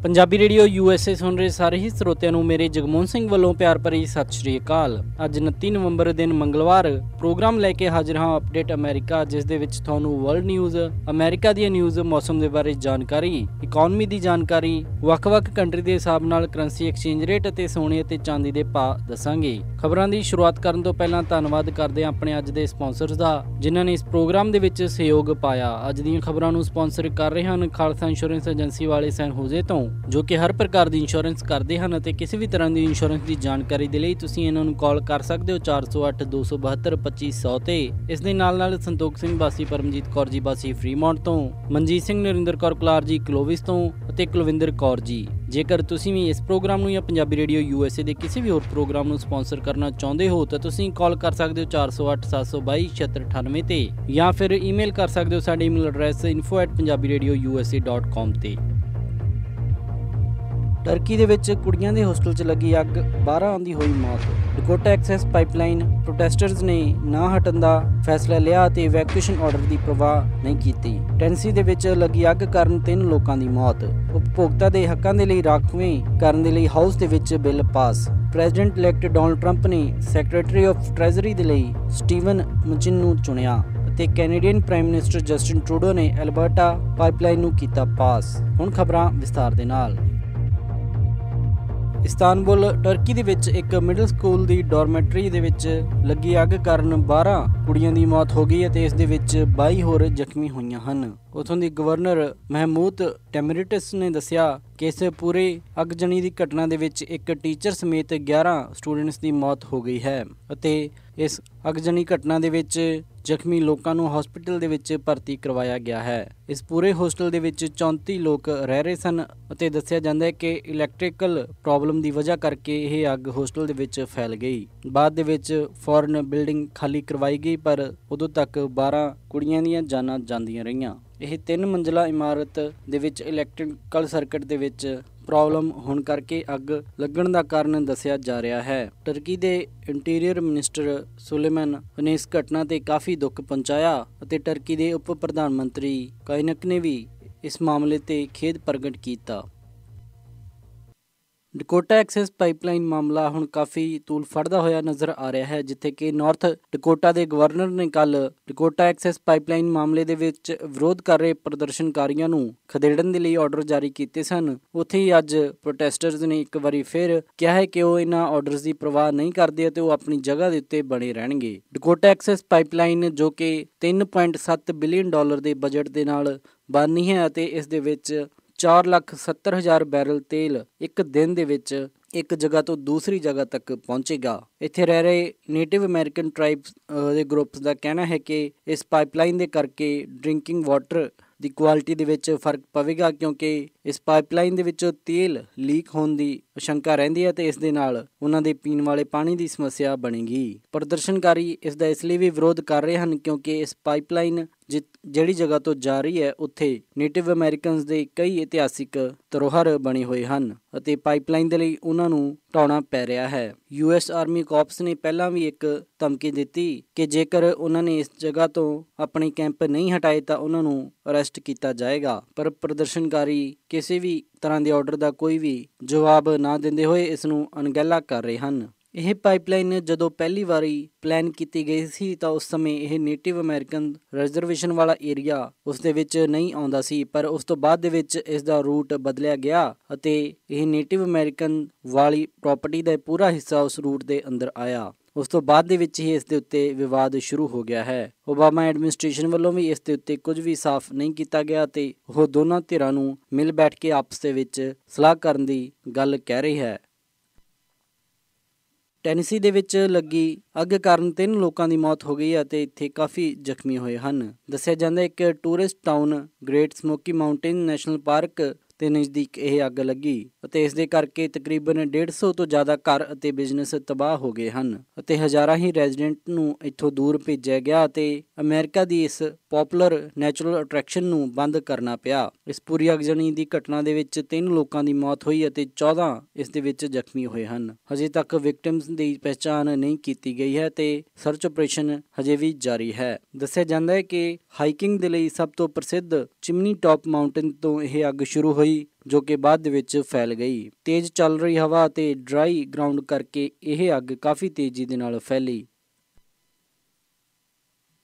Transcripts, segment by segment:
Punjabi radio USA ਸੁਣ ਰਹੇ ਸਾਰੇ ਹੀ ਸਰੋਤਿਆਂ ਨੂੰ ਮੇਰੇ ਜਗਮੋਹਨ ਸਿੰਘ ਵੱਲੋਂ ਪਿਆਰ ਭਰੀ ਸਤਿ ਸ਼੍ਰੀ ਅਕਾਲ। ਅੱਜ 29 ਨਵੰਬਰ ਦਿਨ ਮੰਗਲਵਾਰ ਪ੍ਰੋਗਰਾਮ ਲੈ ਕੇ ਹਾਜ਼ਰ ਹਾਂ ਅਪਡੇਟ ਅਮਰੀਕਾ, ਜਿਸ ਦੇ ਵਿੱਚ ਤੁਹਾਨੂੰ ਵਰਲਡ ਨਿਊਜ਼, ਅਮਰੀਕਾ ਦੀਆਂ ਨਿਊਜ਼, ਮੌਸਮ ਦੇ ਬਾਰੇ ਜਾਣਕਾਰੀ, ਇਕਨੋਮੀ ਦੀ ਜਾਣਕਾਰੀ, ਵੱਖ-ਵੱਖ ਕੰਟਰੀ ਦੇ ਹਿਸਾਬ ਨਾਲ ਕਰੰਸੀ ਐਕਸਚੇਂਜ ਰੇਟ ਅਤੇ ਸੋਨੇ ਅਤੇ ਚਾਂਦੀ ਦੇ ਭਾਅ ਦੱਸਾਂਗੇ। ਖਬਰਾਂ ਦੀ ਸ਼ੁਰੂਆਤ ਕਰਨ ਤੋਂ ਪਹਿਲਾਂ ਧੰਨਵਾਦ ਕਰਦੇ ਹਾਂ ਆਪਣੇ ਅੱਜ ਦੇ ਸਪਾਂਸਰਸ ਦਾ, ਜਿਨ੍ਹਾਂ ਨੇ ਇਸ ਪ੍ਰੋਗਰਾਮ ਦੇ ਵਿੱਚ ਸਹਿਯੋਗ ਪਾਇਆ। ਅੱਜ ਦੀਆਂ ਖਬਰਾਂ ਨੂੰ ਸਪਾਂਸਰ ਕਰ ਰਹੇ ਹਨ ਖਾਲਸਾ ਇੰਸ਼ੋਰੈਂਸ ਏਜੰਸੀ ਵਾਲੇ ਸੈਨ ਹੋਜ਼ੇ ਤੋਂ, ਜੋ ਕਿ ਹਰ ਪ੍ਰਕਾਰ ਦੀ ਇੰਸ਼ੋਰੈਂਸ ਕਰਦੇ ਹਨ ਅਤੇ ਕਿਸੇ ਵੀ ਤਰ੍ਹਾਂ ਦੀ ਇੰਸ਼ੋਰੈਂਸ ਦੀ ਜਾਣਕਾਰੀ ਦੇ ਲਈ ਤੁਸੀਂ ਇਹਨਾਂ ਨੂੰ ਕਾਲ ਕਰ ਸਕਦੇ ਹੋ 408 272 2500 ਤੇ। ਇਸ ਦੇ ਨਾਲ ਸੰਤੋਖ ਸਿੰਘ ਵਾਸੀ ਪਰਮਜੀਤ ਕੌਰ ਜੀ ਵਾਸੀ ਫਰੀਮੌਂਟ ਤੋਂ, ਮਨਜੀਤ ਸਿੰਘ ਨਰਿੰਦਰ ਕੌਰ ਕੁਲਾਰ ਜੀ ਕਲੋਵਿਸ ਤੋਂ ਅਤੇ ਕੁਲਵਿੰਦਰ ਕੌਰ ਜੀ। ਜੇਕਰ ਤੁਸੀਂ ਵੀ ਇਸ ਪ੍ਰੋਗਰਾਮ ਨੂੰ ਜਾਂ ਪੰਜਾਬੀ ਰੇਡੀਓ USA ਦੇ ਕਿਸੇ ਵੀ ਹੋਰ ਪ੍ਰੋਗਰਾਮ ਨੂੰ ਸਪਾਂਸਰ ਕਰਨਾ ਚਾਹੁੰਦੇ ਹੋ ਤਾਂ ਤੁਸੀਂ ਕਾਲ ਕਰ ਸਕਦੇ ਹੋ 408 722 7698 ਤੇ, ਜਾਂ ਫਿਰ ਈਮੇਲ ਕਰ ਸਕਦੇ ਹੋ ਸਾਡੇ ਈਮੇਲ ਐਡਰੈਸ info@punjabiradiousa.com ਤੇ। ਟਰਕੀ ਦੇ ਵਿੱਚ ਕੁੜੀਆਂ ਦੇ ਹੋਸਟਲ 'ਚ ਲੱਗੀ ਅੱਗ, 12 ਦੀ ਹੋਈ ਮੌਤ। ਡਕੋਟਾ ਐਕਸੈਸ ਪਾਈਪਲਾਈਨ ਪ੍ਰੋਟੈਸਟਰਸ ਨੇ ਨਾ ਹਟਣ ਦਾ ਫੈਸਲਾ ਲਿਆ ਅਤੇ ਇਵੈਕੂਏਸ਼ਨ ਆਰਡਰ ਦੀ ਪਰਵਾਹ ਨਹੀਂ ਕੀਤੀ। ਟੈਨਸੀ ਦੇ ਵਿੱਚ ਲੱਗੀ ਅੱਗ ਕਾਰਨ 3 ਲੋਕਾਂ ਦੀ ਮੌਤ। ਉਪਭੋਗਤਾ ਦੇ ਹੱਕਾਂ ਦੇ ਲਈ ਰਾਖਵੇਂ ਕਰਨ ਦੇ ਲਈ ਹਾਊਸ ਦੇ ਵਿੱਚ bill pass. President elect Donald Trump ਨੇ ਸੈਕਟਰੀ ਆਫ ਟ੍ਰੈਜ਼ਰੀ ਦੇ ਲਈ ਸਟੀਵਨ ਮਚਿਨ ਨੂੰ ਚੁਣਿਆ ਅਤੇ Canadian prime minister Justin Trudeau ਨੇ ਐਲਬਰਟਾ ਪਾਈਪਲਾਈਨ ਨੂੰ ਕੀਤਾ ਪਾਸ। ਹੁਣ ਖਬਰਾਂ ਵਿਸਥਾਰ ਦੇ ਨਾਲ। ਇਸਤਾਨਬੁਲ, ਟਰਕੀ ਦੇ ਵਿੱਚ ਇੱਕ ਮਿਡਲ ਸਕੂਲ ਦੀ ਡੋਰਮੈਟਰੀ ਦੇ ਵਿੱਚ ਲੱਗੀ ਅੱਗ ਕਾਰਨ 12 ਕੁੜੀਆਂ ਦੀ ਮੌਤ ਹੋ ਗਈ ਅਤੇ ਇਸ ਦੇ ਵਿੱਚ 22 ਹੋਰ ਜ਼ਖਮੀ ਹੋਈਆਂ ਹਨ। ਉੱਥੋਂ ਦੀ ਗਵਰਨਰ ਮਹਿਮੂਦ ਟੈਮਰਿਟਸ ਨੇ ਦੱਸਿਆ ਕਿ ਇਸ ਪੂਰੇ ਅੱਗਜਣੀ ਦੀ ਘਟਨਾ ਦੇ ਵਿੱਚ ਇੱਕ ਟੀਚਰ ਸਮੇਤ 11 ਸਟੂਡੈਂਟਸ ਦੀ ਮੌਤ ਹੋ ਗਈ ਹੈ ਅਤੇ ਇਸ ਅੱਗਜਣੀ ਘਟਨਾ ਦੇ ਵਿੱਚ ਜ਼ਖਮੀ ਲੋਕਾਂ ਨੂੰ ਹਸਪਤਾਲ ਦੇ ਵਿੱਚ ਭਰਤੀ ਕਰਵਾਇਆ ਗਿਆ ਹੈ। ਇਸ ਪੂਰੇ ਹੋਸਟਲ ਦੇ ਵਿੱਚ 34 ਲੋਕ ਰਹਿ ਰਹੇ ਸਨ ਅਤੇ ਦੱਸਿਆ ਜਾਂਦਾ ਹੈ ਕਿ ਇਲੈਕਟ੍ਰੀਕਲ ਪ੍ਰੋਬਲਮ ਦੀ ਵਜ੍ਹਾ ਕਰਕੇ ਇਹ ਅੱਗ ਹੋਸਟਲ ਦੇ ਵਿੱਚ ਫੈਲ ਗਈ। ਬਾਅਦ ਦੇ ਵਿੱਚ ਫੌਰਨ ਬਿਲਡਿੰਗ ਖਾਲੀ ਕਰਵਾਈ ਗਈ, ਪਰ ਉਦੋਂ ਤੱਕ 12 ਕੁੜੀਆਂ ਦੀਆਂ ਜਾਨਾਂ ਜਾਂਦੀਆਂ ਰਹੀਆਂ। ਇਹ 3 ਮੰਜ਼ਲਾ ਇਮਾਰਤ ਦੇ ਵਿੱਚ ਇਲੈਕਟ੍ਰੀਕਲ ਸਰਕਟ ਦੇ ਵਿੱਚ ਪ੍ਰੋਬਲਮ ਹੋਣ ਕਰਕੇ ਅੱਗ ਲੱਗਣ ਦਾ ਕਾਰਨ ਦੱਸਿਆ ਜਾ ਰਿਹਾ ਹੈ। ਟਰਕੀ ਦੇ ਇੰਟੀਰੀਅਰ ਮਿਨਿਸਟਰ ਸੁਲੇਮਾਨ ਨੇ ਇਸ ਘਟਨਾ ਤੇ ਕਾਫੀ ਦੁੱਖ ਪਹੁੰਚਾਇਆ ਅਤੇ ਟਰਕੀ ਦੇ ਉਪ ਪ੍ਰਧਾਨ ਮੰਤਰੀ ਕਾਇਨਕ ਨੇ ਵੀ ਇਸ ਮਾਮਲੇ ਤੇ ਖੇਦ ਪ੍ਰਗਟ ਕੀਤਾ। ਡਕੋਟਾ ਐਕਸੈਸ ਪਾਈਪਲਾਈਨ ਮਾਮਲਾ ਹੁਣ ਕਾਫੀ ਤੂਲ ਫੜਦਾ ਹੋਇਆ ਨਜ਼ਰ ਆ ਰਿਹਾ ਹੈ, ਜਿੱਥੇ ਕਿ ਨਾਰਥ ਡਕੋਟਾ ਦੇ ਗਵਰਨਰ ਨੇ ਕੱਲ ਡਕੋਟਾ ਐਕਸੈਸ ਪਾਈਪਲਾਈਨ ਮਾਮਲੇ ਦੇ ਵਿੱਚ ਵਿਰੋਧ ਕਰ ਰਹੇ ਪ੍ਰਦਰਸ਼ਨਕਾਰੀਆਂ ਨੂੰ ਖਦੇੜਨ ਦੇ ਲਈ ਆਰਡਰ ਜਾਰੀ ਕੀਤੇ ਸਨ। ਉੱਥੇ ਹੀ ਅੱਜ ਪ੍ਰੋਟੈਸਟਰਸ ਨੇ ਇੱਕ ਵਾਰੀ ਫਿਰ ਕਿਹਾ ਹੈ ਕਿ ਉਹ ਇਹਨਾਂ ਆਰਡਰਸ ਦੀ ਪਰਵਾਹ ਨਹੀਂ ਕਰਦੇ ਅਤੇ ਉਹ ਆਪਣੀ ਜਗ੍ਹਾ ਦੇ ਉੱਤੇ ਬਣੇ ਰਹਿਣਗੇ। ਡਕੋਟਾ ਐਕਸੈਸ ਪਾਈਪਲਾਈਨ, ਜੋ ਕਿ $3.7 ਬਿਲੀਅਨ ਦੇ ਬਜਟ ਦੇ ਨਾਲ ਬਣਨੀ ਹੈ ਅਤੇ ਇਸ ਦੇ ਵਿੱਚ 4,70,000 ਬੈਰਲ ਤੇਲ ਇੱਕ ਦਿਨ ਦੇ ਵਿੱਚ ਇੱਕ ਜਗ੍ਹਾ ਤੋਂ ਦੂਸਰੀ ਜਗ੍ਹਾ ਤੱਕ ਪਹੁੰਚੇਗਾ। ਇੱਥੇ ਰਹਿ ਰਹੇ ਨੇਟਿਵ ਅਮਰੀਕਨ ਟਰਾਈਬਸ ਦੇ ਗਰੁੱਪਸ ਦਾ ਕਹਿਣਾ ਹੈ ਕਿ ਇਸ ਪਾਈਪਲਾਈਨ ਦੇ ਕਰਕੇ ਡਰਿੰਕਿੰਗ ਵਾਟਰ ਦੀ ਕੁਆਲਿਟੀ ਦੇ ਵਿੱਚ ਫਰਕ ਪਵੇਗਾ, ਕਿਉਂਕਿ ਇਸ ਪਾਈਪਲਾਈਨ ਦੇ ਵਿੱਚੋਂ ਤੇਲ ਲੀਕ ਹੋਣ ਦੀ ਆਸ਼ੰਕਾ ਰਹਿੰਦੀ ਹੈ ਤੇ ਇਸ ਦੇ ਨਾਲ ਉਹਨਾਂ ਦੇ ਪੀਣ ਵਾਲੇ ਪਾਣੀ ਦੀ ਸਮੱਸਿਆ ਬਣੇਗੀ। ਪ੍ਰਦਰਸ਼ਨਕਾਰੀ ਇਸ ਦਾ ਇਸ ਲਈ ਵੀ ਵਿਰੋਧ ਕਰ ਰਹੇ ਹਨ ਕਿਉਂਕਿ ਇਸ ਪਾਈਪਲਾਈਨ ਜਿਹੜੀ ਜਗ੍ਹਾ ਤੋਂ ਜਾ ਰਹੀ ਹੈ ਉੱਥੇ ਨੇਟਿਵ ਅਮਰੀਕਨਸ ਦੇ ਕਈ ਇਤਿਹਾਸਿਕ ਧਰੋਹਰ ਬਣੇ ਹੋਏ ਹਨ ਅਤੇ ਪਾਈਪਲਾਈਨ ਦੇ ਲਈ ਉਹਨਾਂ ਨੂੰ ਢਾਉਣਾ ਪੈ ਰਿਹਾ ਹੈ। US ਆਰਮੀ ਕਾਰਪਸ ਨੇ ਪਹਿਲਾਂ ਵੀ ਇੱਕ ਧਮਕੀ ਦਿੱਤੀ ਕਿ ਜੇਕਰ ਉਹਨਾਂ ਨੇ ਇਸ ਜਗ੍ਹਾ ਤੋਂ ਆਪਣੇ ਕੈਂਪ ਨਹੀਂ ਹਟਾਏ ਤਾਂ ਉਹਨਾਂ ਨੂੰ ਅਰੈਸਟ ਕੀਤਾ ਜਾਏਗਾ, ਪਰ ਪ੍ਰਦਰਸ਼ਨਕਾਰੀ ਕਿਸੇ ਵੀ ਤਰ੍ਹਾਂ ਦੇ ਆਰਡਰ ਦਾ ਕੋਈ ਵੀ ਜਵਾਬ ਨਾ ਦਿੰਦੇ ਹੋਏ ਇਸ ਨੂੰ ਅਣਗਹਿਲਾ ਕਰ ਰਹੇ ਹਨ। ਇਹ ਪਾਈਪਲਾਈਨ ਜਦੋਂ ਪਹਿਲੀ ਵਾਰੀ ਪਲਾਨ ਕੀਤੀ ਗਈ ਸੀ ਤਾਂ ਉਸ ਸਮੇਂ ਇਹ ਨੇਟਿਵ ਅਮਰੀਕਨ ਰਿਜ਼ਰਵੇਸ਼ਨ ਵਾਲਾ ਏਰੀਆ ਉਸ ਦੇ ਵਿੱਚ ਨਹੀਂ ਆਉਂਦਾ ਸੀ, ਪਰ ਉਸ ਤੋਂ ਬਾਅਦ ਦੇ ਵਿੱਚ ਇਸ ਦਾ ਰੂਟ ਬਦਲਿਆ ਗਿਆ ਅਤੇ ਇਹ ਨੇਟਿਵ ਅਮਰੀਕਨ ਵਾਲੀ ਪ੍ਰਾਪਰਟੀ ਦਾ ਪੂਰਾ ਹਿੱਸਾ ਉਸ ਰੂਟ ਦੇ ਅੰਦਰ ਆਇਆ। ਉਸ ਤੋਂ ਬਾਅਦ ਦੇ ਵਿੱਚ ਹੀ ਇਸ ਦੇ ਉੱਤੇ ਵਿਵਾਦ ਸ਼ੁਰੂ ਹੋ ਗਿਆ ਹੈ। ਓਬਾਮਾ ਐਡਮਿਨਿਸਟ੍ਰੇਸ਼ਨ ਵੱਲੋਂ ਵੀ ਇਸ ਦੇ ਉੱਤੇ ਕੁਝ ਵੀ ਸਾਫ਼ ਨਹੀਂ ਕੀਤਾ ਗਿਆ ਤੇ ਉਹ ਦੋਨਾਂ ਧਿਰਾਂ ਨੂੰ ਮਿਲ ਬੈਠ ਕੇ ਆਪਸ ਦੇ ਵਿੱਚ ਸਲਾਹ ਕਰਨ ਦੀ ਗੱਲ ਕਹਿ ਰਹੀ ਹੈ। ਟੈਨੇਸੀ ਦੇ ਵਿੱਚ ਲੱਗੀ ਅੱਗ ਕਾਰਨ 3 ਲੋਕਾਂ ਦੀ ਮੌਤ ਹੋ ਗਈ ਅਤੇ ਇੱਥੇ ਕਾਫੀ ਜ਼ਖਮੀ ਹੋਏ ਹਨ। ਦੱਸਿਆ ਜਾਂਦਾ ਇੱਕ tourist town great smoky mountain national park ਦੇ ਨਜ਼ਦੀਕ ਇਹ ਅੱਗ ਲੱਗੀ ਅਤੇ ਇਸ ਦੇ ਕਰਕੇ ਤਕਰੀਬਨ 150 ਤੋਂ ਜ਼ਿਆਦਾ ਘਰ ਅਤੇ ਬਿਜ਼ਨਸ ਤਬਾਹ ਹੋ ਗਏ ਹਨ ਅਤੇ ਹਜ਼ਾਰਾਂ ਹੀ ਰੈਜ਼ੀਡੈਂਟ ਨੂੰ ਇੱਥੋਂ ਦੂਰ ਭੇਜਿਆ ਗਿਆ ਅਤੇ ਅਮਰੀਕਾ ਦੀ ਇਸ ਪਪੂਲਰ ਨੈਚੁਰਲ ਅਟਰੈਕਸ਼ਨ ਨੂੰ ਬੰਦ ਕਰਨਾ ਪਿਆ। ਇਸ ਪੂਰੀ ਅਗਜ਼ਣੀ ਦੀ ਘਟਨਾ ਦੇ ਵਿੱਚ 3 ਲੋਕਾਂ ਦੀ ਮੌਤ ਹੋਈ ਅਤੇ 14 ਇਸ ਦੇ ਵਿੱਚ ਜ਼ਖਮੀ ਹੋਏ ਹਨ। ਹਜੇ ਤੱਕ ਵਿਕਟਿਮਸ ਦੀ ਪਹਿਚਾਣ ਨਹੀਂ ਕੀਤੀ ਗਈ ਹੈ ਤੇ ਸਰਚ ਆਪਰੇਸ਼ਨ ਹਜੇ ਵੀ ਜਾਰੀ ਹੈ। ਦੱਸਿਆ ਜਾਂਦਾ ਹੈ ਕਿ ਹਾਈਕਿੰਗ ਦੇ ਲਈ ਸਭ ਤੋਂ ਪ੍ਰਸਿੱਧ ਚਿਮਨੀ ਟਾਪ ਮਾਊਂਟੇਨ ਤੋਂ ਇਹ ਅੱਗ ਸ਼ੁਰੂ ਹੋਈ ਜੋ ਕਿ ਬਾਅਦ ਦੇ ਵਿੱਚ ਫੈਲ ਗਈ। ਤੇਜ਼ ਚੱਲ ਰਹੀ ਹਵਾ ਅਤੇ ਡਰਾਈ ਗਰਾਊਂਡ ਕਰਕੇ ਇਹ ਅੱਗ ਕਾਫੀ ਤੇਜ਼ੀ ਦੇ ਨਾਲ ਫੈਲੀ।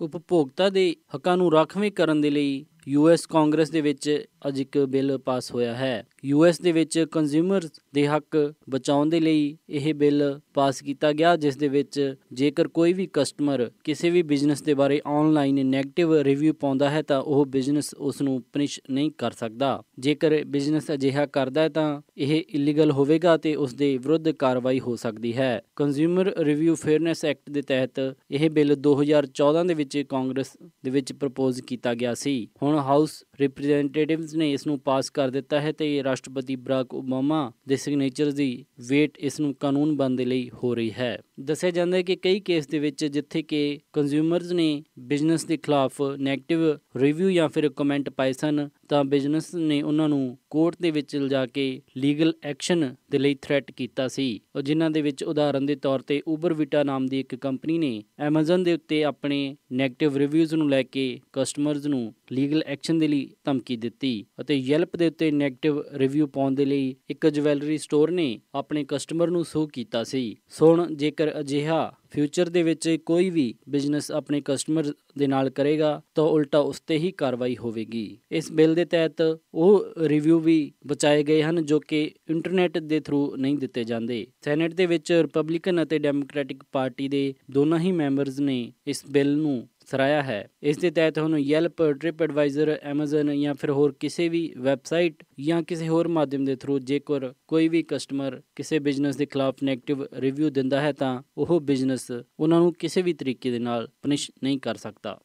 ਉਪਭੋਗਤਾ ਦੇ ਹੱਕਾਂ ਨੂੰ ਰਾਖਵੇਂ ਕਰਨ ਦੇ ਲਈ US ਕਾਂਗਰਸ ਦੇ ਵਿੱਚ ਅੱਜ ਇੱਕ ਬਿੱਲ ਪਾਸ ਹੋਇਆ ਹੈ। US ਦੇ ਵਿੱਚ ਕੰਜ਼ਿਊਮਰਸ ਦੇ ਹੱਕ ਬਚਾਉਣ ਦੇ ਲਈ ਇਹ ਬਿੱਲ ਪਾਸ ਕੀਤਾ ਗਿਆ, ਜਿਸ ਦੇ ਵਿੱਚ ਜੇਕਰ ਕੋਈ ਵੀ ਕਸਟਮਰ ਕਿਸੇ ਵੀ ਬਿਜ਼ਨਸ ਦੇ ਬਾਰੇ ਆਨਲਾਈਨ ਨੈਗੇਟਿਵ ਰਿਵਿਊ ਪਾਉਂਦਾ ਹੈ ਤਾਂ ਉਹ ਬਿਜ਼ਨਸ ਉਸ ਨੂੰ ਪਨਿਸ਼ ਨਹੀਂ ਕਰ ਸਕਦਾ। ਜੇਕਰ ਬਿਜ਼ਨਸ ਅਜਿਹਾ ਕਰਦਾ ਹੈ ਤਾਂ ਇਹ ਇਲੀਗਲ ਹੋਵੇਗਾ ਤੇ ਉਸ ਦੇ ਵਿਰੁੱਧ ਕਾਰਵਾਈ ਹੋ ਸਕਦੀ ਹੈ। ਕੰਜ਼ਿਊਮਰ ਰਿਵਿਊ ਫੇਅਰਨੈਸ ਐਕਟ ਦੇ ਤਹਿਤ ਇਹ ਬਿੱਲ 2014 ਦੇ ਵਿੱਚ ਕਾਂਗਰਸ ਦੇ ਵਿੱਚ ਪ੍ਰਪੋਜ਼ ਕੀਤਾ ਗਿਆ ਸੀ। ਹੁਣ ਹਾਊਸ ਰਿਪਰੈਜ਼ੈਂਟੇਟਿਵਸ ਨੇ ਇਸ ਨੂੰ ਪਾਸ ਕਰ ਦਿੱਤਾ ਹੈ ਤੇ ਰਾਸ਼ਟਰਪਤੀ ਬਰਾਕ ਓਬਾਮਾ ਦੇ ਸਿਗਨੇਚਰ ਦੀ ਵੇਟ ਇਸ ਨੂੰ ਕਾਨੂੰਨ ਬਣਨ ਦੇ ਲਈ ਹੋ ਰਹੀ ਹੈ। ਦੱਸਿਆ ਜਾਂਦਾ ਹੈ ਕਿ ਕਈ ਕੇਸ ਦੇ ਵਿੱਚ ਜਿੱਥੇ ਕਿ ਕੰਜ਼ਿਊਮਰਸ ਨੇ ਬਿਜ਼ਨਸ ਦੇ ਖਿਲਾਫ ਨੈਗੇਟਿਵ ਰਿਵਿਊ ਜਾਂ ਫਿਰ ਕਮੈਂਟ ਪਾਏ ਸਨ ਤਾਂ ਬਿਜ਼ਨਸ ਨੇ ਉਹਨਾਂ ਨੂੰ ਕੋਰਟ ਦੇ ਵਿੱਚ ਲਿਜਾ ਕੇ ਲੀਗਲ ਐਕਸ਼ਨ ਦੇ ਲਈ ਥ੍ਰੈਟ ਕੀਤਾ ਸੀ। ਜਿਨ੍ਹਾਂ ਦੇ ਵਿੱਚ ਉਦਾਹਰਨ ਦੇ ਤੌਰ ਤੇ ਉਬਰ ਵੀਟਾ ਨਾਮ ਦੀ ਇੱਕ ਕੰਪਨੀ ਨੇ ਐਮਾਜ਼ਨ ਦੇ ਉੱਤੇ ਆਪਣੇ ਨੈਗੇਟਿਵ ਰਿਵਿਊਜ਼ ਨੂੰ ਲੈ ਕੇ ਕਸਟਮਰਸ ਨੂੰ ਲੀਗਲ ਐਕਸ਼ਨ ਦੇ ਲਈ ਧਮਕੀ ਦਿੱਤੀ ਅਤੇ ਯੈਲਪ ਦੇ ਉੱਤੇ ਨੈਗੇਟਿਵ ਰਿਵਿਊ ਪਾਉਣ ਦੇ ਲਈ ਇੱਕ ਜਵੈਲਰੀ ਸਟੋਰ ਨੇ ਆਪਣੇ ਕਸਟਮਰ ਨੂੰ ਸੂ ਕੀਤਾ ਸੀ। ਸੋ ਹੁਣ ਜੇਕਰ ਅਜਿਹਾ ਫਿਊਚਰ ਦੇ ਵਿੱਚ ਕੋਈ ਵੀ ਬਿਜ਼ਨਸ ਆਪਣੇ ਕਸਟਮਰ ਦੇ ਨਾਲ ਕਰੇਗਾ ਤਾਂ ਉਲਟਾ ਉਸ ਤੇ ਹੀ ਕਾਰਵਾਈ ਹੋਵੇਗੀ। ਇਸ ਬਿੱਲ ਦੇ ਤਹਿਤ ਉਹ ਰਿਵਿਊ ਵੀ ਬਚਾਏ ਗਏ ਹਨ ਜੋ ਕਿ ਇੰਟਰਨੈਟ ਦੇ ਥਰੂ ਨਹੀਂ ਦਿੱਤੇ ਜਾਂਦੇ। ਸੈਨੇਟ ਦੇ ਵਿੱਚ ਰਿਪਬਲਿਕਨ ਅਤੇ ਡੈਮੋਕ੍ਰੈਟਿਕ ਪਾਰਟੀ ਦੇ ਦੋਨਾਂ ਹੀ ਮੈਂਬਰਸ ਨੇ ਇਸ ਬਿੱਲ ਨੂੰ ਸਰਾਇਆ ਹੈ। ਇਸ ਦੇ ਤਹਿਤ ਹੁਣ ਯੈਲਪ, ਟ੍ਰਿਪ ਐਡਵਾਈਜ਼ਰ, ਐਮਾਜ਼ਨ ਜਾਂ ਫਿਰ ਹੋਰ ਕਿਸੇ ਵੀ ਵੈਬਸਾਈਟ ਜਾਂ ਕਿਸੇ ਹੋਰ ਮਾਧਿਅਮ ਦੇ ਥਰੂ ਜੇਕਰ ਕੋਈ ਵੀ ਕਸਟਮਰ ਕਿਸੇ ਬਿਜ਼ਨਸ ਦੇ ਖਿਲਾਫ ਨੈਗੇਟਿਵ ਰਿਵਿਊ ਦਿੰਦਾ ਹੈ ਤਾਂ ਉਹ ਬਿਜ਼ਨਸ ਉਹਨਾਂ ਨੂੰ ਕਿਸੇ ਵੀ ਤਰੀਕੇ ਦੇ ਨਾਲ ਪਨਿਸ਼ ਨਹੀਂ ਕਰ ਸਕਦਾ।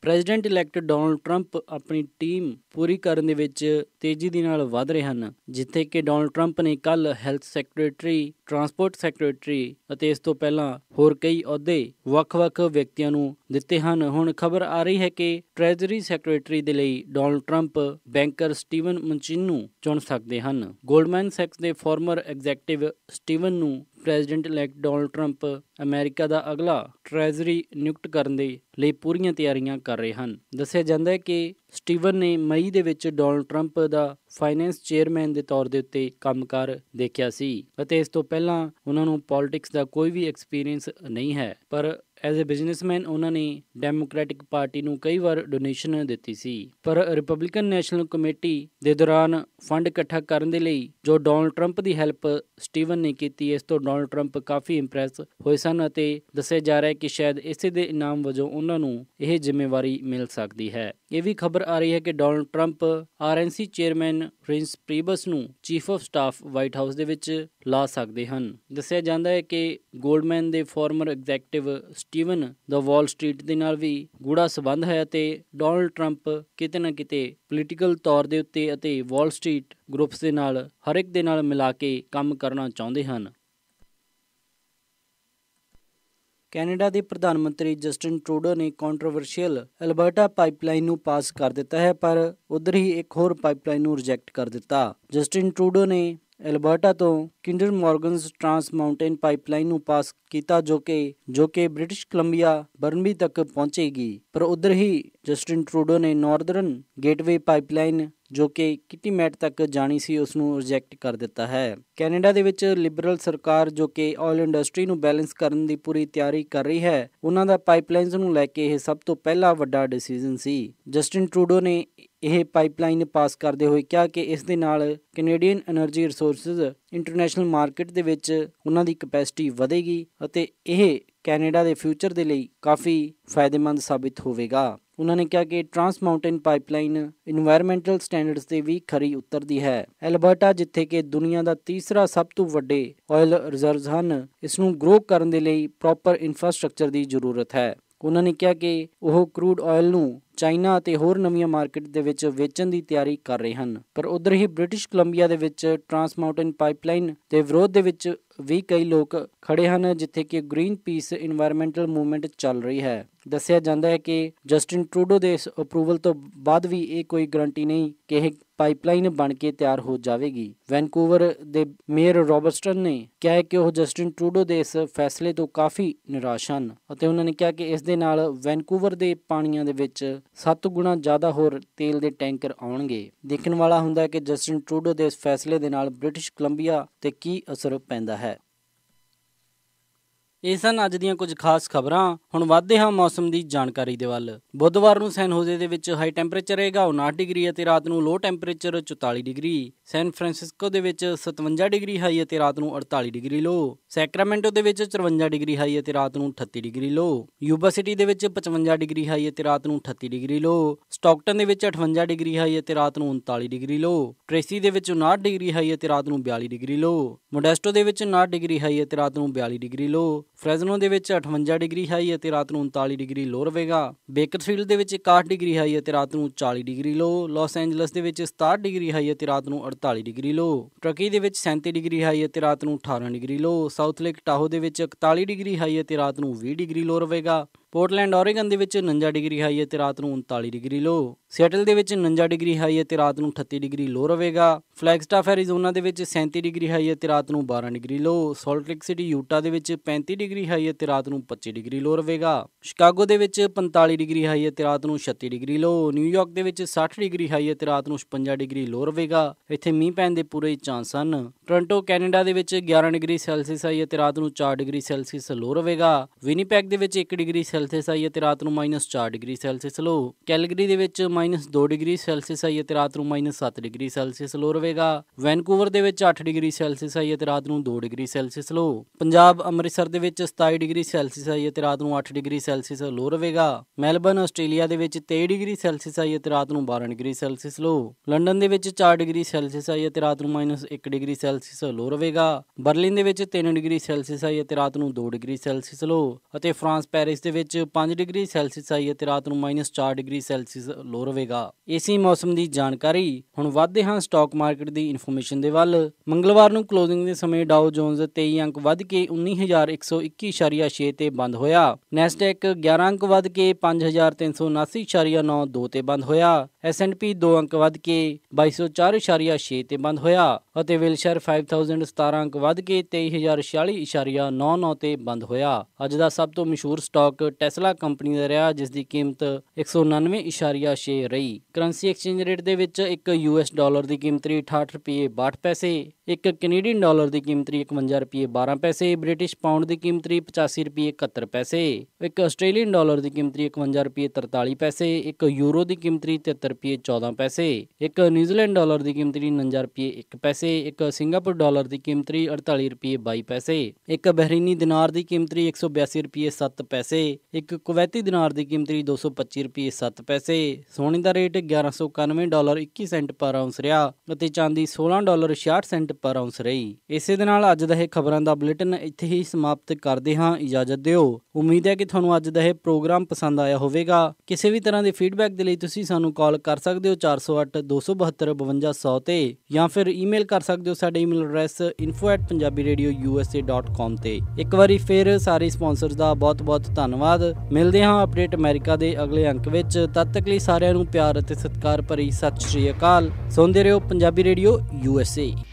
ਪ੍ਰੈਜ਼ੀਡੈਂਟ ਇਲੈਕਟ ਡੋਨਲਡ ਟਰੰਪ ਆਪਣੀ ਟੀਮ ਪੂਰੀ ਕਰਨ ਦੇ ਵਿੱਚ ਤੇਜ਼ੀ ਦੇ ਨਾਲ ਵਧ ਰਹੇ ਹਨ, ਜਿੱਥੇ ਕਿ ਡੋਨਲਡ ਟਰੰਪ ਨੇ ਕੱਲ੍ਹ ਹੈਲਥ ਸੈਕਟਰੀ, ਟਰਾਂਸਪੋਰਟ ਸੈਕਟਰੀ ਅਤੇ ਇਸ ਤੋਂ ਪਹਿਲਾਂ ਹੋਰ ਕਈ ਅਹੁਦੇ ਵੱਖ-ਵੱਖ ਵਿਅਕਤੀਆਂ ਨੂੰ ਦਿੱਤੇ ਹਨ। ਹੁਣ ਖਬਰ ਆ ਰਹੀ ਹੈ ਕਿ ਟ੍ਰੈਜਰੀ ਸੈਕਟਰੀ ਦੇ ਲਈ Donald Trump banker Steven Mnuchin ਨੂੰ ਚੁਣ ਸਕਦੇ ਹਨ। ਗੋਲਡਮੈਨ ਸੈਕਸ ਦੇ ਫਾਰਮਰ ਐਗਜ਼ੈਕਟਿਵ ਸਟੀਵਨ ਨੂੰ ਪ੍ਰੈਜ਼ੀਡੈਂਟ ਇਲੈਕਟ ਡੋਨਲਡ ਟਰੰਪ ਅਮਰੀਕਾ ਦਾ ਅਗਲਾ ਟ੍ਰੈਜਰੀ ਨਿਯੁਕਤ ਕਰਨ ਦੇ ਲਈ ਪੂਰੀਆਂ ਤਿਆਰੀਆਂ ਕਰ ਰਹੇ ਹਨ। ਦੱਸਿਆ ਜਾਂਦਾ ਹੈ ਕਿ ਸਟੀਵਨ ਨੇ ਮਈ ਦੇ ਵਿੱਚ ਡੋਨਲਡ ਟਰੰਪ ਦਾ ਫਾਈਨੈਂਸ ਚੇਅਰਮੈਨ ਦੇ ਤੌਰ ਦੇ ਉੱਤੇ ਕੰਮਕਾਰ ਦੇਖਿਆ ਸੀ ਅਤੇ ਇਸ ਤੋਂ ਪਹਿਲਾਂ ਉਹਨਾਂ ਨੂੰ ਪੋਲਿਟਿਕਸ ਦਾ ਕੋਈ ਵੀ ਐਕਸਪੀਰੀਅੰਸ ਨਹੀਂ ਹੈ, ਪਰ ਐਜ਼ ਏ ਬਿਜ਼ਨਸਮੈਨ ਉਹਨਾਂ ਨੇ ਡੈਮੋਕ੍ਰੈਟਿਕ ਪਾਰਟੀ ਨੂੰ ਕਈ ਵਾਰ ਡੋਨੇਸ਼ਨ ਦਿੱਤੀ ਸੀ। ਪਰ ਰਿਪਬਲਿਕਨ ਨੈਸ਼ਨਲ ਕਮੇਟੀ ਦੇ ਦੌਰਾਨ ਫੰਡ ਇਕੱਠਾ ਕਰਨ ਦੇ ਲਈ ਜੋ ਡੋਨਲਡ ਟਰੰਪ ਦੀ ਹੈਲਪ ਸਟੀਵਨ ਨੇ ਕੀਤੀ, ਇਸ ਤੋਂ ਡੋਨਲਡ ਟਰੰਪ ਕਾਫੀ ਇੰਪ੍ਰੈਸ ਹੋਏ ਸਨ ਅਤੇ ਦੱਸਿਆ ਜਾ ਰਿਹਾ ਹੈ ਕਿ ਸ਼ਾਇਦ ਇਸੇ ਦੇ ਇਨਾਮ ਵਜੋਂ ਉਹਨਾਂ ਨੂੰ ਇਹ ਜ਼ਿੰਮੇਵਾਰੀ ਮਿਲ ਸਕਦੀ ਹੈ। ਇਹ ਵੀ ਖਬਰ ਆ ਰਹੀ ਹੈ ਕਿ Donald Trump RNC chairman Reince Priebus ਨੂੰ chief of staff White House ਦੇ ਵਿੱਚ ਲਾ ਸਕਦੇ ਹਨ। ਦੱਸਿਆ ਜਾਂਦਾ ਹੈ ਕਿ ਗੋਲਡਮੈਨ ਦੇ ਫਾਰਮਰ ਐਗਜ਼ੈਕਟਿਵ ਸਟੀਵਨ ਦਾ ਵਾਲ ਸਟਰੀਟ ਦੇ ਨਾਲ ਵੀ ਗੂੜਾ ਸੰਬੰਧ ਹੈ ਅਤੇ ਡੋਨਲਡ ਟਰੰਪ ਕਿਤੇ ਨਾ ਕਿਤੇ ਪੋਲੀਟੀਕਲ ਤੌਰ ਦੇ ਉੱਤੇ ਅਤੇ ਵਾਲ ਸਟਰੀਟ ਗਰੁੱਪਸ ਦੇ ਨਾਲ ਹਰ ਇੱਕ ਦੇ ਨਾਲ ਮਿਲਾ ਕੇ ਕੰਮ ਕਰਨਾ ਚਾਹੁੰਦੇ ਹਨ। ਕੈਨੇਡਾ ਦੇ ਪ੍ਰਧਾਨ ਮੰਤਰੀ ਜਸਟਿਨ ਟਰੂਡੋ ਨੇ ਕੰਟਰੋਵਰਸ਼ੀਅਲ ਐਲਬਰਟਾ ਪਾਈਪਲਾਈਨ ਨੂੰ ਪਾਸ ਕਰ ਦਿੱਤਾ ਹੈ, ਪਰ ਉਧਰ ਹੀ ਇੱਕ ਹੋਰ ਪਾਈਪਲਾਈਨ ਨੂੰ ਰਿਜੈਕਟ ਕਰ ਦਿੱਤਾ। ਜਸਟਿਨ ਟਰੂਡੋ ਨੇ ਐਲਬਰਟਾ ਤੋਂ ਕਿੰਡਰ ਮੋਰਗਨਜ਼ ਟਰਾਂਸ ਮਾਊਂਟੇਨ ਪਾਈਪਲਾਈਨ ਨੂੰ ਪਾਸ ਕੀਤਾ ਜੋ ਕਿ ਬ੍ਰਿਟਿਸ਼ ਕੋਲੰਬੀਆ ਬਰਨਬੀ ਤੱਕ ਪਹੁੰਚੇਗੀ, ਪਰ ਉਧਰ ਹੀ ਜਸਟਿਨ ਟਰੂਡੋ ਨੇ ਨਾਰਦਰਨ ਗੇਟਵੇ ਪਾਈਪਲਾਈਨ ਜੋ ਕਿ ਕਿਟੀਮੈਟ ਤੱਕ ਜਾਣੀ ਸੀ ਉਸ ਨੂੰ ਰਿਜੈਕਟ ਕਰ ਦਿੱਤਾ ਹੈ। ਕੈਨੇਡਾ ਦੇ ਵਿੱਚ ਲਿਬਰਲ ਸਰਕਾਰ ਜੋ ਕਿ ਆਇਲ ਇੰਡਸਟਰੀ ਨੂੰ ਬੈਲੈਂਸ ਕਰਨ ਦੀ ਪੂਰੀ ਤਿਆਰੀ ਕਰ ਰਹੀ ਹੈ, ਉਹਨਾਂ ਦਾ ਪਾਈਪਲਾਈਨਸ ਨੂੰ ਲੈ ਕੇ ਇਹ ਸਭ ਤੋਂ ਪਹਿਲਾ ਵੱਡਾ ਡਿਸੀਜਨ ਸੀ। ਜਸਟਿਨ ਟਰੂਡੋ ਨੇ ਇਹ ਪਾਈਪਲਾਈਨ ਪਾਸ ਕਰਦੇ ਹੋਏ ਕਿਹਾ ਕਿ ਇਸ ਦੇ ਨਾਲ Canadian energy resources international market ਦੇ ਵਿੱਚ ਉਹਨਾਂ ਦੀ ਕਪੈਸਿਟੀ ਵਧੇਗੀ ਅਤੇ ਇਹ ਕੈਨੇਡਾ ਦੇ ਫਿਊਚਰ ਦੇ ਲਈ ਕਾਫੀ ਫਾਇਦੇਮੰਦ ਸਾਬਿਤ ਹੋਵੇਗਾ। ਉਹਨਾਂ ਨੇ ਕਿਹਾ ਕਿ trans mountain pipeline environmental standards ਤੇ ਵੀ ਖਰੀ ਉਤਰਦੀ ਹੈ। ਐਲਬਰਟਾ ਜਿੱਥੇ ਕਿ ਦੁਨੀਆ ਦਾ ਤੀਸਰਾ ਸਭ ਤੋਂ ਵੱਡੇ ਆਇਲ ਰਿਜ਼ਰਵਸ ਹਨ, ਇਸ ਨੂੰ ਗਰੋ ਕਰਨ ਦੇ ਲਈ ਪ੍ਰੋਪਰ ਇਨਫਰਾਸਟ੍ਰਕਚਰ ਦੀ ਜ਼ਰੂਰਤ ਹੈ। ਉਹਨਾਂ ਨੇ ਕਿਹਾ ਕਿ ਉਹ ਕਰੂਡ ਆਇਲ ਨੂੰ ਚਾਈਨਾ ਅਤੇ ਹੋਰ ਨਵੀਆਂ ਮਾਰਕੀਟ ਦੇ ਵਿੱਚ ਵੇਚਣ ਦੀ ਤਿਆਰੀ ਕਰ ਰਹੇ ਹਨ। ਪਰ ਉਧਰ ਹੀ ਬ੍ਰਿਟਿਸ਼ ਕੋਲੰਬੀਆ ਦੇ ਵਿੱਚ ਟਰਾਂਸ ਮਾਊਂਟੇਨ ਪਾਈਪਲਾਈਨ ਦੇ ਵਿਰੋਧ ਦੇ ਵਿੱਚ ਵੀ ਕਈ ਲੋਕ ਖੜੇ ਹਨ, ਜਿੱਥੇ ਕਿ ਗ੍ਰੀਨ ਪੀਸ ਇਨਵਾਇਰਮੈਂਟਲ ਮੂਵਮੈਂਟ ਚੱਲ ਰਹੀ ਹੈ। ਦੱਸਿਆ ਜਾਂਦਾ ਹੈ ਕਿ ਜਸਟਿਨ ਟਰੂਡੋ ਦੇ ਅਪਰੂਵਲ ਤੋਂ ਬਾਅਦ ਵੀ ਇਹ ਕੋਈ ਗਰੰਟੀ ਨਹੀਂ ਕਿ ਇਹ ਪਾਈਪਲਾਈਨ ਬਣ ਕੇ ਤਿਆਰ ਹੋ ਜਾਵੇਗੀ। ਵੈਨਕੂਵਰ ਦੇ ਮੇਅਰ ਰੌਬਰਟਸਨ ਨੇ ਕਿਹਾ ਹੈ ਕਿ ਉਹ ਜਸਟਿਨ ਟਰੂਡੋ ਦੇ ਇਸ ਫੈਸਲੇ ਤੋਂ ਕਾਫੀ ਨਿਰਾਸ਼ ਹਨ ਅਤੇ ਉਹਨਾਂ ਨੇ ਕਿਹਾ ਕਿ ਇਸ ਦੇ ਨਾਲ ਵੈਨਕੂਵਰ ਦੇ ਪਾਣੀਆਂ ਦੇ ਵਿੱਚ 7 ਗੁਣਾ ਜ਼ਿਆਦਾ ਹੋਰ ਤੇਲ ਦੇ ਟੈਂਕਰ ਆਉਣਗੇ। ਦੇਖਣ ਵਾਲਾ ਹੁੰਦਾ ਹੈ ਕਿ ਜਸਟਿਨ ਟਰੂਡੋ ਦੇ ਇਸ ਫੈਸਲੇ ਦੇ ਨਾਲ ਬ੍ਰਿਟਿਸ਼ ਕੋਲੰਬੀਆ ਤੇ ਕੀ ਅਸਰ ਪੈਂਦਾ ਹੈ। ਇਹ ਸਨ ਅੱਜ ਦੀਆਂ ਕੁਝ ਖਾਸ ਖਬਰਾਂ। ਹੁਣ ਵੱਧਦੇ ਹਾਂ ਮੌਸਮ ਦੀ ਜਾਣਕਾਰੀ ਦੇ ਵੱਲ। ਬੁੱਧਵਾਰ ਨੂੰ ਸੈਨ ਹੋਜ਼ੇ ਦੇ ਵਿੱਚ ਹਾਈ ਟੈਂਪਰੇਚਰ ਰਹੇਗਾ 59 ਡਿਗਰੀ ਅਤੇ ਰਾਤ ਨੂੰ ਲੋ ਟੈਂਪਰੇਚਰ 44 ਡਿਗਰੀ। ਸੈਨ ਫਰਾਂਸਿਸਕੋ ਦੇ ਵਿੱਚ 57 ਡਿਗਰੀ ਹਾਈ ਅਤੇ ਰਾਤ ਨੂੰ 48 ਡਿਗਰੀ ਲੋ। ਸੈਕਰਾਮੈਂਟੋ ਦੇ ਵਿੱਚ 54 ਡਿਗਰੀ ਹਾਈ ਅਤੇ ਰਾਤ ਨੂੰ 38 ਡਿਗਰੀ ਲੋ। ਯੂਬਾ ਸਿਟੀ ਦੇ ਵਿੱਚ 55 ਡਿਗਰੀ ਹਾਈ ਅਤੇ ਰਾਤ ਨੂੰ 38 ਡਿਗਰੀ ਲੋ। ਸਟਾਕਟਨ ਦੇ ਵਿੱਚ 58 ਡਿਗਰੀ ਹਾਈ ਅਤੇ ਰਾਤ ਨੂੰ 39 ਡਿਗਰੀ ਲੋ। ਟ੍ਰੇਸੀ ਦੇ ਵਿੱਚ 59 ਡਿਗਰੀ ਹਾਈ ਅਤੇ ਰਾਤ ਨੂੰ 42 ਡਿਗਰੀ ਲੋ। ਮੋਡੈਸਟੋ ਦੇ ਵਿੱਚ 59 ਡਿਗਰੀ ਹਾਈ ਅਤੇ ਰਾਤ ਨੂੰ 42 ਡਿਗਰੀ ਲੋ। ਫ੍ਰੈਜ਼ਨੋ ਦੇ ਵਿੱਚ 58 ਡਿਗਰੀ ਹਾਈ ਅਤੇ ਰਾਤ ਨੂੰ 39 ਡਿਗਰੀ ਲੋ ਰਹੇਗਾ। ਬੇਕਰਫੀਲਡ ਦੇ ਵਿੱਚ 61 ਡਿਗਰੀ ਹਾਈ ਅਤੇ ਰਾਤ ਨੂੰ 40 ਡਿਗਰੀ ਲੋ। ਲਾਸ ਐਂਜਲਸ ਦੇ ਵਿੱਚ 67 ਡਿਗਰੀ ਹਾਈ ਅਤੇ ਰਾਤ ਨੂੰ 48 ਡਿਗਰੀ ਲੋ। ਟਰਕੀ ਦੇ ਵਿੱਚ 37 ਡਿਗਰੀ ਹਾਈ ਅਤੇ ਰਾਤ ਨੂੰ 18 ਡਿਗਰੀ ਲੋ। ਸਾਊਥ ਲੇਕ ਟਾਹੋ ਦੇ ਵਿੱਚ 41 ਡਿਗਰੀ ਹਾਈ ਅਤੇ ਰਾਤ ਨੂੰ 20 ਡਿਗਰੀ ਲੋ ਰਹੇਗਾ। ਪੋਰਟਲੈਂਡ ਓਰੇਗਨ ਦੇ ਵਿੱਚ 49 ਡਿਗਰੀ ਹਾਈ ਅਤੇ ਰਾਤ ਨੂੰ 39 ਡਿਗਰੀ ਲੋ। ਸੀਐਟਲ ਦੇ ਵਿੱਚ 49 ਡਿਗਰੀ ਹਾਈ ਅਤੇ ਰਾਤ ਨੂੰ 38 ਡਿਗਰੀ ਲੋ ਰਹੇਗਾ। ਫਲੈਗਸਟਾਫ ਐਰੀਜ਼ੋਨਾ ਦੇ ਵਿੱਚ 37 ਡਿਗਰੀ ਹਾਈ ਅਤੇ ਰਾਤ ਨੂੰ 12 ਡਿਗਰੀ ਲੋ। ਸਾਲਟ ਲੇਕ ਸਿਟੀ ਯੂਟਾ ਦੇ ਵਿੱਚ 35 ਡਿਗਰੀ ਹਾਈ ਅਤੇ ਰਾਤ ਨੂੰ 25 ਡਿਗਰੀ ਲੋ ਰਹੇਗਾ। ਸ਼ਿਕਾਗੋ ਦੇ ਵਿੱਚ 45 ਡਿਗਰੀ ਹਾਈ ਅਤੇ ਰਾਤ ਨੂੰ 36 ਡਿਗਰੀ ਲੋ। ਨਿਊਯਾਰਕ ਦੇ ਵਿੱਚ 60 ਡਿਗਰੀ ਹਾਈ ਅਤੇ ਰਾਤ ਨੂੰ 56 ਡਿਗਰੀ ਲੋ ਰਹੇਗਾ। ਇੱਥੇ ਮੀਂਹ ਪੈਣ ਦੇ ਪੂਰੇ ਚਾਂਸ ਹਨ। ਟੋਰਾਂਟੋ ਕੈਨੇਡਾ ਦੇ ਵਿੱਚ 11 ਡਿਗਰੀ ਸੈਲਸੀਅਸ ਹਾਈ ਅਤੇ ਰਾਤ ਨੂੰ 4 ਡਿਗਰੀ ਸੈਲਸੀਅਸ ਲੋ ਰਹੇਗਾ। ਵਿਨੀਪੈਗ ਦੇ ਵਿੱਚ 1 ਡਿਗਰੀ ਸੈਲਸੀਅਸ ਹਾਈ ਅਤੇ ਰਾਤ ਨੂੰ -4 ਡਿਗਰੀ ਸੈਲਸੀਅਸ ਲੋ। ਕੈਲਗਰੀ ਦੇ ਵਿੱਚ -2 ਡਿਗਰੀ ਸੈਲਸੀਅਸ ਹਾਈ ਅਤੇ ਰਾਤ ਨੂੰ -7 ਡਿਗਰੀ ਸੈਲਸੀਅਸ ਲੋ ਰਹੇਗਾ। ਵੈਨਕੂਵਰ ਦੇ ਵਿੱਚ 8 ਡਿਗਰੀ ਸੈਲਸੀਅਸ ਹਾਈ ਅਤੇ ਰਾਤ ਨੂੰ 2 ਡਿਗਰੀ ਸੈਲਸੀਅਸ ਲੋ। ਪੰਜਾਬ ਅੰਮ੍ਰਿਤਸਰ ਦੇ ਵਿੱਚ 27 ਡਿਗਰੀ ਸੈਲਸੀਅਸ ਹਾਈ ਅਤੇ ਰਾਤ ਨੂੰ 8 ਡਿਗਰੀ ਸੈਲਸੀਅਸ ਲੋ ਰਹੇਗਾ। ਮੈਲਬਰਨ ਆਸਟ੍ਰੇਲੀਆ ਦੇ ਵਿੱਚ 23 ਡਿਗਰੀ ਸੈਲਸੀਅਸ ਹਾਈ ਅਤੇ ਰਾਤ ਨੂੰ 12 ਡਿਗਰੀ ਸੈਲਸੀਅਸ ਲੋ। ਲੰਡਨ ਦੇ ਵਿੱਚ 4 ਡਿਗਰੀ ਸੈਲਸੀਅਸ ਹਾਈ ਅਤੇ ਰਾਤ ਨੂੰ -1 ਡਿਗਰੀ ਸੈਲਸੀਅਸ ਲੋ ਰਹੇਗਾ। ਬਰਲਿਨ ਦੇ ਵਿੱਚ 3 ਡਿਗਰੀ ਸੈਲਸੀਅਸ ਹਾਈ ਅਤੇ ਰਾਤ ਨੂੰ 2 ਡਿਗਰੀ ਸੈਲਸੀਅਸ ਲੋ। ਅਤੇ ਫਰਾਂਸ ਪੈਰਿਸ ਦੇ ਵਿੱਚ 5 ਡਿਗਰੀ ਸੈਲਸੀਅਸ ਹਾਈ ਅਤੇ ਰਾਤ ਨੂੰ -4 ਡਿਗਰੀ ਸੈਲਸੀਅਸ ਲੋ ਰਹੇਗਾ। ਇਸੀ ਮੌਸਮ ਦੀ ਜਾਣਕਾਰੀ। ਹੁਣ ਵੱਧਦੇ ਹਾਂ ਸਟਾਕ ਮਾਰਕੀਟ ਦੀ ਇਨਫੋਰਮੇਸ਼ਨ ਦੇ ਵੱਲ। ਮੰਗਲਵਾਰ ਨੂੰ ਕਲੋਜ਼ਿੰਗ ਦੇ ਸਮੇਂ ਡਾਓ ਜੋਨਸ 23 ਅੰਕ ਵੱਧ ਕੇ 19,121.6 ਤੇ ਬੰਦ ਹੋਇਆ। ਨੈਸਡੈਕ 11 ਅੰਕ ਵੱਧ ਕੇ 5,379.92 ਤੇ ਬੰਦ ਹੋਇਆ। S&P 2 ਅੰਕ ਵੱਧ ਕੇ 2204.6 ਤੇ ਬੰਦ ਹੋਇਆ ਅਤੇ ਵਿਲਸ਼ਰ 5000 17 ਅੰਕ ਵੱਧ ਕੇ 23,046.99 ਤੇ ਬੰਦ ਹੋਇਆ। ਅੱਜ ਦਾ ਸਭ ਤੋਂ ਮਸ਼ਹੂਰ ਸਟਾਕ ਟੈਸਲਾ ਕੰਪਨੀ ਦਾ ਰਿਹਾ, ਜਿਸ ਦੀ ਕੀਮਤ 199.6 ਰਹੀ। ਕਰੰਸੀ ਐਕਸਚੇਂਜ ਰੇਟ ਦੇ ਵਿੱਚ ਇੱਕ US ਡਾਲਰ ਦੀ ਕੀਮਤ 68 ਰੁਪਏ 62 ਪੈਸੇ, ਇੱਕ ਕੈਨੇਡੀਅਨ ਡਾਲਰ ਦੀ ਕੀਮਤ 51 ਰੁਪਏ 12 ਪੈਸੇ, ਬ੍ਰਿਟਿਸ਼ ਪਾਉਂਡ ਦੀ ਕੀਮਤ 85 ਰੁਪਏ 71 ਪੈਸੇ, ਇੱਕ ਆਸਟ੍ਰੇਲੀਅਨ ਡਾਲਰ ਦੀ ਕੀਮਤ 51 ਰੁਪਏ 43 ਪੈਸੇ, ਇੱਕ ਯੂਰੋ ਦੀ ਕੀਮਤ 73 ਰੁਪਏ 14 ਪੈਸੇ, ਇੱਕ ਨਿਊਜ਼ੀਲੈਂਡ ਡਾਲਰ ਦੀ ਕੀਮਤ 49 ਰੁਪਏ 1 ਪੈਸੇ, ਇੱਕ ਸਿੰਗਾਪੁਰ ਡਾਲਰ ਦੀ ਕੀਮਤ 48 ਰੁਪਏ 22 ਪੈਸੇ, ਇੱਕ ਬਹਿਰੀਨੀ ਦਿਨਾਰ ਦੀ ਕੀਮਤ 182 ਰੁਪਏ 7 ਪੈਸੇ, ਇੱਕ ਕੁਵੈਤੀ ਦਿਨਾਰ ਦੀ ਕੀਮਤ 225 ਰੁਪਏ 7 ਪੈਸੇ। ਸੋਨੇ ਦਾ ਰੇਟ $1191.21 ਪਰ ਆਉਂਸ ਰਿਹਾ ਅਤੇ ਚਾਂਦੀ $16.66 ਪਰ ਆਉਂਸ ਰਹੀ। ਇਸੇ ਦੇ ਨਾਲ ਅੱਜ ਦਾ ਇਹ ਖਬਰਾਂ ਦਾ ਬੁਲੇਟਿਨ ਇੱਥੇ ਹੀ ਸਮਾਪਤ ਕਰਦੇ ਹਾਂ। ਇਜਾਜ਼ਤ ਦਿਓ। ਉਮੀਦ ਹੈ ਕਿ ਤੁਹਾਨੂੰ ਅੱਜ ਦਾ ਇਹ ਪ੍ਰੋਗਰਾਮ ਪਸੰਦ ਆਇਆ ਹੋਵੇਗਾ। ਕਿਸੇ ਵੀ ਤਰ੍ਹਾਂ ਦੇ ਫੀਡਬੈਕ ਦੇ ਲਈ ਤੁਸੀਂ ਸਾਨੂੰ ਕਾਲ ਕਰ ਸਕਦੇ ਹੋ 408 272 5200 ਤੇ, ਜਾਂ ਫਿਰ ਈਮੇਲ ਕਰ ਸਕਦੇ ਹੋ ਸਾਡੇ ਈਮੇਲ ਐਡਰੈਸ info@punjabiradiousa.com ਤੇ। ਇੱਕ ਵਾਰੀ ਫਿਰ ਸਾਰੇ ਸਪਾਂਸਰਸ ਦਾ ਬਹੁਤ-ਬਹੁਤ ਧੰਨਵਾਦ। ਮਿਲਦੇ ਹਾਂ ਅਪਡੇਟ ਅਮਰੀਕਾ ਦੇ ਅਗਲੇ ਅੰਕ ਵਿੱਚ। ਤਦ ਤੱਕ ਲਈ ਸਾਰਿਆਂ ਨੂੰ ਪਿਆਰ ਅਤੇ ਸਤਿਕਾਰ ਭਰੀ ਸਤਿ ਸ਼੍ਰੀ ਅਕਾਲ। ਸੁਣਦੇ ਰਹੋ ਪੰਜਾਬੀ ਰੇਡੀਓ USA।